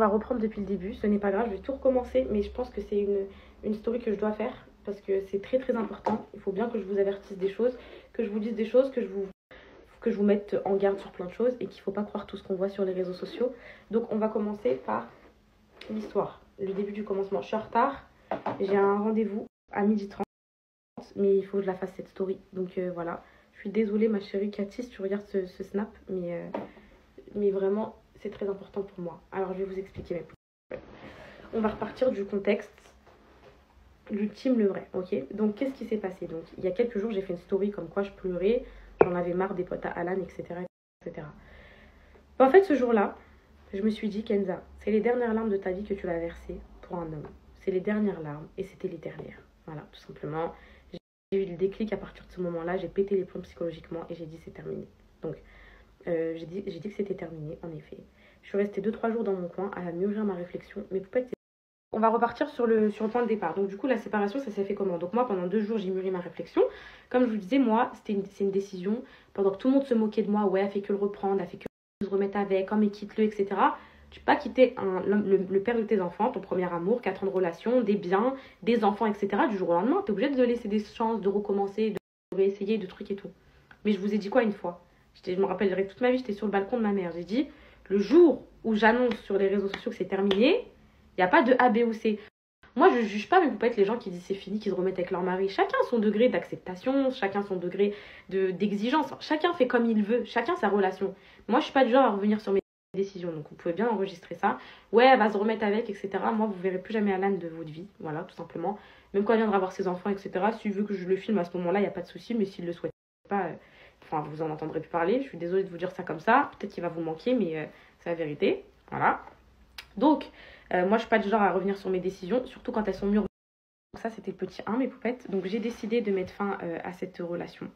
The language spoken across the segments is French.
va reprendre depuis le début. Ce n'est pas grave, je vais tout recommencer. Mais je pense que c'est une story que je dois faire. Parce que c'est très très important. Il faut bien que je vous avertisse des choses, que je vous dise des choses, que je vous mette en garde sur plein de choses. Et qu'il ne faut pas croire tout ce qu'on voit sur les réseaux sociaux. Donc on va commencer par l'histoire. Le début du commencement. Je suis en retard. J'ai un rendez-vous à 12h30. Mais il faut que je la fasse cette story. Donc voilà. Je suis désolée ma chérie Cathy si tu regardes ce snap. Mais vraiment, c'est très important pour moi. Alors, je vais vous expliquer mes points. On va repartir du contexte. L'ultime, le vrai, ok. Donc, qu'est-ce qui s'est passé? Donc, il y a quelques jours, j'ai fait une story comme quoi je pleurais. J'en avais marre des potes à Alan, etc. etc. En fait, ce jour-là, je me suis dit, Kenza, c'est les dernières larmes de ta vie que tu vas verser pour un homme. C'est les dernières larmes et c'était les dernières. Voilà, tout simplement. J'ai eu le déclic à partir de ce moment-là. J'ai pété les plombs psychologiquement et j'ai dit, c'est terminé. Donc, j'ai dit que c'était terminé, en effet. Je suis restée 2-3 jours dans mon coin à mûrir ma réflexion. Mais peut-être on va repartir sur le point de départ. Donc du coup, la séparation, ça s'est fait comment? Donc moi, pendant 2 jours, j'ai mûri ma réflexion. Comme je vous disais, moi, c'est une décision. Pendant que tout le monde se moquait de moi, ouais, elle fait que le reprendre, elle fait que se remettre avec, oh mais quitte-le, etc. Tu peux pas quitter le père de tes enfants, ton premier amour, 4 ans de relation, des biens, des enfants, etc. du jour au lendemain. Tu es obligé de laisser des chances, de recommencer, de réessayer, de trucs et tout. Mais je vous ai dit quoi une fois? Je me rappellerai toute ma vie, j'étais sur le balcon de ma mère. J'ai dit, le jour où j'annonce sur les réseaux sociaux que c'est terminé, il n'y a pas de A, B ou C. Moi, je ne juge pas, mais vous pouvez être les gens qui disent c'est fini, qui se remettent avec leur mari. Chacun son degré d'acceptation, chacun son degré d'exigence. Chacun fait comme il veut, chacun sa relation. Moi, je ne suis pas du genre à revenir sur mes décisions, donc vous pouvez bien enregistrer ça. Ouais, elle va se remettre avec, etc. Moi, vous ne verrez plus jamais Alan de votre vie, voilà, tout simplement. Même quand elle viendra voir ses enfants, etc. S'il veut que je le filme à ce moment-là, il n'y a pas de souci, mais s'il ne le souhaite pas, enfin, vous en entendrez plus parler. Je suis désolée de vous dire ça comme ça. Peut-être qu'il va vous manquer, mais c'est la vérité. Voilà. Donc, moi, je suis pas du genre à revenir sur mes décisions, surtout quand elles sont mûres. Donc ça, c'était le petit 1, mes poupettes. Donc, j'ai décidé de mettre fin à cette relation.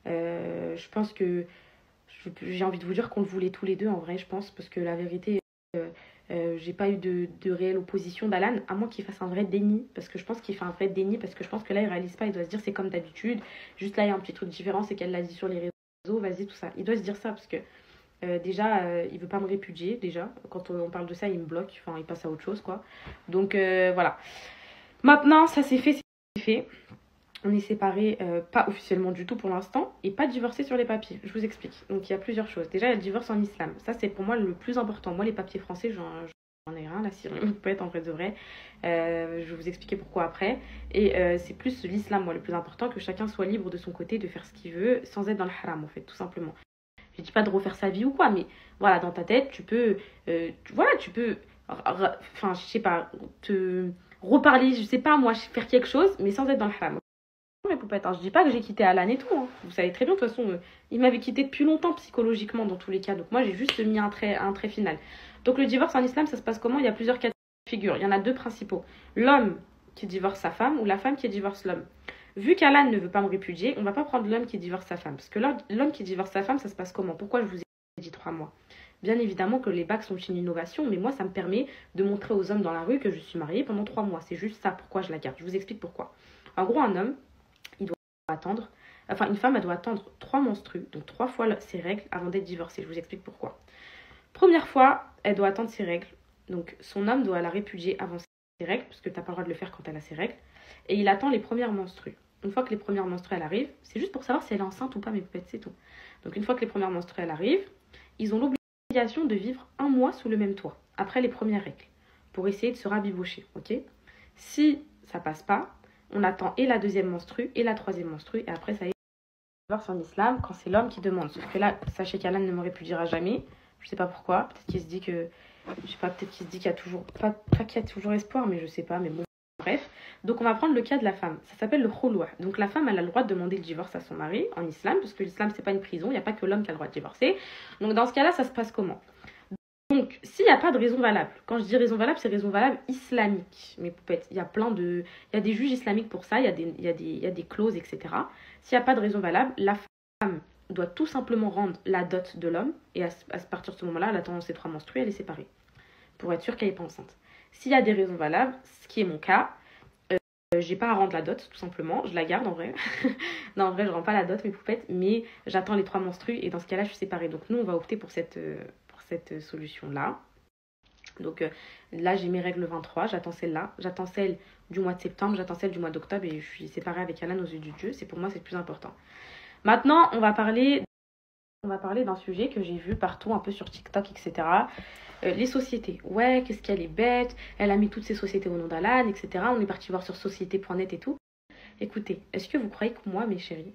Je pense que j'ai envie de vous dire qu'on le voulait tous les deux, en vrai, je pense, parce que la vérité, j'ai pas eu de réelle opposition d'Alan, à moins qu'il fasse un vrai déni, parce que je pense qu'il fait un vrai déni, parce que je pense que là, il réalise pas, il doit se dire c'est comme d'habitude, juste là, il y a un petit truc différent, c'est qu'elle l'a dit sur les réseaux, vas-y, tout ça. Il doit se dire ça, parce que déjà, il veut pas me répudier, déjà. Quand on parle de ça, il me bloque, enfin, il passe à autre chose, quoi. Donc, voilà. Maintenant, ça c'est fait, c'est fait. On est séparés, pas officiellement du tout pour l'instant, et pas divorcés sur les papiers. Je vous explique. Donc, il y a plusieurs choses. Déjà, il y a le divorce en islam. Ça, c'est pour moi le plus important. Moi, les papiers français, j'en ai rien, là, si on peut être en vrai de vrai. Je vais vous expliquer pourquoi après. Et c'est plus l'islam, moi, le plus important, que chacun soit libre de son côté, de faire ce qu'il veut, sans être dans le haram, en fait, tout simplement. Je dis pas de refaire sa vie ou quoi, mais voilà, dans ta tête, tu peux, enfin, je sais pas, te reparler, je sais pas, moi, faire quelque chose, mais sans être dans le haram. Mais poupettes, hein, je dis pas que j'ai quitté Alan et tout, hein. Vous savez très bien, de toute façon, il m'avait quitté depuis longtemps psychologiquement, dans tous les cas, donc moi, j'ai juste mis un trait final. Donc le divorce en islam, ça se passe comment? Il y a plusieurs cas de figure, il y en a 2 principaux. L'homme qui divorce sa femme ou la femme qui divorce l'homme. Vu qu'Alan ne veut pas me répudier, on va pas prendre l'homme qui divorce sa femme. Parce que l'homme qui divorce sa femme, ça se passe comment? Pourquoi je vous ai dit 3 mois? Bien évidemment que les bacs sont une innovation, mais moi, ça me permet de montrer aux hommes dans la rue que je suis mariée pendant 3 mois. C'est juste ça, pourquoi je la garde. Je vous explique pourquoi. En gros, un homme, il doit attendre, enfin, une femme, elle doit attendre 3 menstrues, donc 3 fois ses règles avant d'être divorcée. Je vous explique pourquoi. Première fois, elle doit attendre ses règles. Donc, son homme doit la répudier avant ses règles, parce que tu n'as pas le droit de le faire quand elle a ses règles. Et il attend les premières menstrues. Une fois que les premières menstrues elles arrivent, c'est juste pour savoir si elle est enceinte ou pas, mes poupettes, c'est tout. Donc une fois que les premières menstrues elles arrivent, ils ont l'obligation de vivre 1 mois sous le même toit, après les premières règles, pour essayer de se rabibocher, ok? Si ça passe pas, on attend et la deuxième menstrue et la troisième menstrue, et après ça y est, divorce en islam quand c'est l'homme qui demande. Sauf que là, sachez qu'Alan ne me répudiera jamais, je sais pas pourquoi, peut-être qu'il se dit que, je sais pas, peut-être qu'il se dit qu'il y a toujours, pas qu'il y a toujours espoir, mais je sais pas, mais bon. Bref, donc on va prendre le cas de la femme. Ça s'appelle le khulwa. Donc la femme, elle a le droit de demander le divorce à son mari en islam, parce que l'islam, c'est pas une prison, il n'y a pas que l'homme qui a le droit de divorcer. Donc dans ce cas-là, ça se passe comment? Donc, s'il n'y a pas de raison valable, quand je dis raison valable, c'est raison valable islamique. Mes poupettes, il y a il y a des juges islamiques pour ça, il y a des clauses, etc. S'il n'y a pas de raison valable, la femme doit tout simplement rendre la dot de l'homme, et à partir de ce moment-là, elle attend ses 3 menstrues, elle est séparée, pour être sûre qu'elle n'est pas enceinte. S'il y a des raisons valables, ce qui est mon cas, j'ai pas à rendre la dot, tout simplement. Je la garde en vrai. Non, en vrai, je rends pas la dot, mes poupettes, mais j'attends les 3 menstrues et dans ce cas-là, je suis séparée. Donc nous, on va opter pour cette solution-là. Donc là, j'ai mes règles le 23, j'attends celle-là, j'attends celle du mois de septembre, j'attends celle du mois d'octobre et je suis séparée avec Alan aux yeux du Dieu. Pour moi, c'est le plus important. Maintenant, on va parler d'un sujet que j'ai vu partout, un peu sur TikTok, etc. Les sociétés. Ouais, qu'est-ce qu'elle est bête, elle a mis toutes ses sociétés au nom d'Alan, etc. On est parti voir sur société.net et tout. Écoutez, est-ce que vous croyez que moi, mes chéris,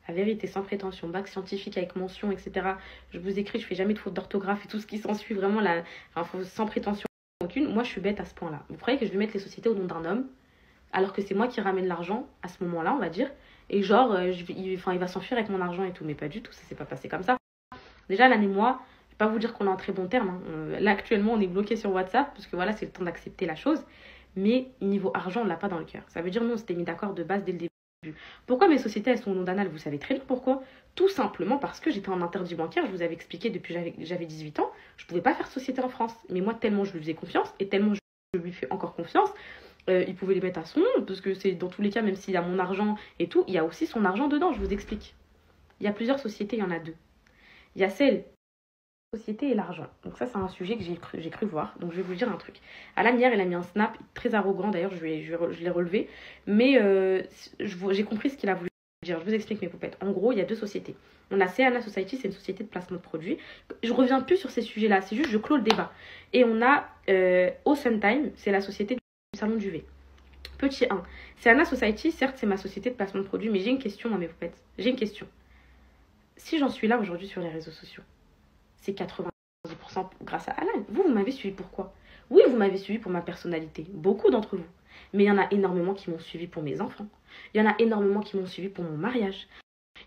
la vérité, sans prétention, bac scientifique avec mention, etc. Je vous écris, je fais jamais de faute d'orthographe et tout ce qui s'ensuit, vraiment, sans prétention aucune. Moi, je suis bête à ce point-là. Vous croyez que je vais mettre les sociétés au nom d'un homme, alors que c'est moi qui ramène l'argent à ce moment-là, on va dire, et genre, il va s'enfuir avec mon argent et tout, mais pas du tout, ça s'est pas passé comme ça. Déjà, l'année, moi, je vais pas vous dire qu'on est en très bon terme. Hein. Là, actuellement, on est bloqué sur WhatsApp, parce que voilà, c'est le temps d'accepter la chose. Mais niveau argent, on l'a pas dans le cœur. Ça veut dire, nous, on s'était mis d'accord de base dès le début. Pourquoi mes sociétés, elles sont au nom d'Anal? Vous savez très bien pourquoi. Tout simplement parce que j'étais en interdit bancaire. Je vous avais expliqué depuis que j'avais 18 ans. Je pouvais pas faire société en France. Mais moi, tellement je lui faisais confiance et tellement je lui fais encore confiance, il pouvait les mettre à son nom. Parce que c'est dans tous les cas, même s'il a mon argent et tout, il y a aussi son argent dedans. Je vous explique. Il y a plusieurs sociétés, il y en a deux. Il y a celle société et l'argent. Donc ça, c'est un sujet que j'ai cru voir. Donc je vais vous dire un truc. Alan, hier, elle a mis un snap très arrogant. D'ailleurs, je l'ai relevé. Mais j'ai compris ce qu'il a voulu dire. Je vous explique mes poupettes. En gros, il y a deux sociétés. On a Ceana Society, c'est une société de placement de produits. Je reviens plus sur ces sujets-là. C'est juste, je clôt le débat. Et on a Awesome Time, c'est la société du salon du V. Petit 1. Ceana Society, certes, c'est ma société de placement de produits. Mais j'ai une question, moi, mes poupettes. J'ai une question. Si j'en suis là aujourd'hui sur les réseaux sociaux, c'est 90% grâce à Alan. Vous m'avez suivi pourquoi? Oui, vous m'avez suivi pour ma personnalité. Beaucoup d'entre vous. Mais il y en a énormément qui m'ont suivi pour mes enfants. Il y en a énormément qui m'ont suivi pour mon mariage.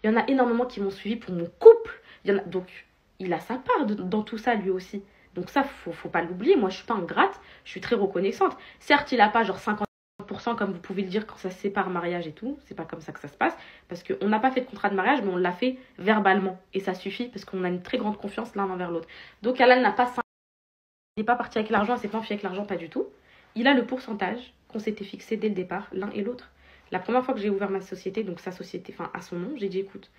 Il y en a énormément qui m'ont suivi pour mon couple. Donc, il a sa part dans tout ça, lui aussi. Donc ça, faut pas l'oublier. Moi, je suis pas ingrate. Je suis très reconnaissante. Certes, il a pas genre 50% comme vous pouvez le dire quand ça se sépare mariage et tout. C'est pas comme ça que ça se passe. Parce qu'on n'a pas fait de contrat de mariage, mais on l'a fait verbalement. Et ça suffit parce qu'on a une très grande confiance l'un envers l'autre. Donc Alan n'a pas 5. Il n'est pas parti avec l'argent, il s'est pas enfui avec l'argent, pas du tout. Il a le pourcentage qu'on s'était fixé dès le départ, l'un et l'autre. La première fois que j'ai ouvert ma société, donc sa société, enfin à son nom, j'ai dit écoute,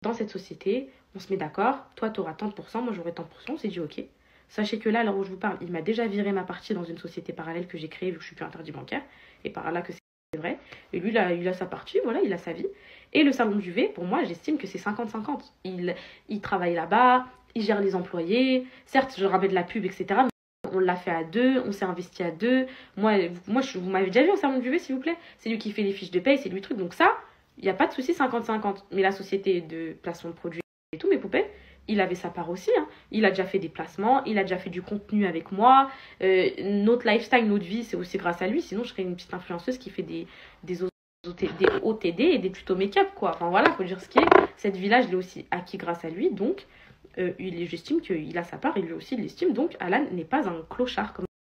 dans cette société, on se met d'accord, toi tu auras tant de pourcents, moi j'aurai tant de pourcents, on s'est dit ok. Sachez que là, à l'heure où je vous parle, il m'a déjà viré ma partie dans une société parallèle que j'ai créée vu que je suis plus interdit bancaire. Et par là que c'est vrai. Et lui, il a sa partie, voilà, il a sa vie. Et le salon du V, pour moi, j'estime que c'est 50-50. Il travaille là-bas, il gère les employés. Certes, je ramène de la pub, etc. Mais on l'a fait à deux, on s'est investi à deux. Moi vous m'avez déjà vu au salon du V, s'il vous plaît? C'est lui qui fait les fiches de paye, c'est lui le truc. Donc ça, il n'y a pas de souci 50-50. Mais la société de placement de produits et tout, mes poupées, il avait sa part aussi. Hein. Il a déjà fait des placements, il a déjà fait du contenu avec moi. Notre lifestyle, notre vie, c'est aussi grâce à lui. Sinon, je serais une petite influenceuse qui fait des OTD et des tutos make-up, quoi. Enfin voilà, faut dire ce qui est. Cette vie-là, je l'ai aussi acquis grâce à lui. Donc, j'estime qu'il a sa part et lui aussi il l'estime. Donc, Alan n'est pas un clochard comme